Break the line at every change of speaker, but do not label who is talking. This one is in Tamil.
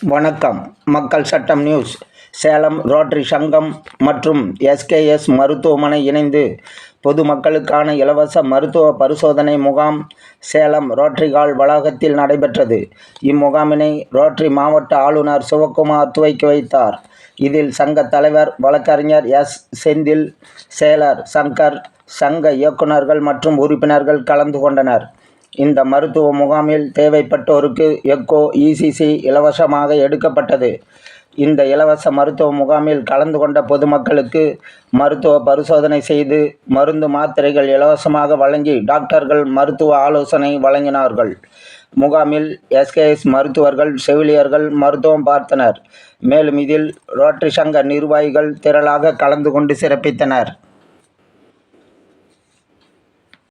வணக்கம். மக்கள் சட்டம் நியூஸ். சேலம் ரோட்டரி சங்கம் மற்றும் எஸ்கேஎஸ் மருத்துவமனை இணைந்து பொதுமக்களுக்கான இலவச மருத்துவ பரிசோதனை முகாம் சேலம் ரோட்டரி ஹால் வளாகத்தில் நடைபெற்றது. இம்முகாமினை ரோட்டரி மாவட்ட ஆளுநர் சிவக்குமார் துவக்கி வைத்தார். இதில் சங்க தலைவர் வழக்கறிஞர் எஸ். செந்தில், செயலர் சங்கர், சங்க இயக்குநர்கள் மற்றும் உறுப்பினர்கள் கலந்து கொண்டனர். இந்த மருத்துவ முகாமில் தேவைப்பட்டோருக்கு எக்கோ, இசிசி இலவசமாக எடுக்கப்பட்டது. இந்த இலவச மருத்துவ முகாமில் கலந்து கொண்ட பொதுமக்களுக்கு மருத்துவ பரிசோதனை செய்து மருந்து, மாத்திரைகள் இலவசமாக வழங்கி டாக்டர்கள் மருத்துவ ஆலோசனை வழங்கினார்கள். முகாமில் எஸ்கேஎஸ் மருத்துவர்கள், செவிலியர்கள் மருத்துவம் பார்த்தனர். மேலும் இதில் ரோட்டரி சங்க நிர்வாகிகள் திரளாக கலந்து கொண்டு சிறப்பித்தனர்.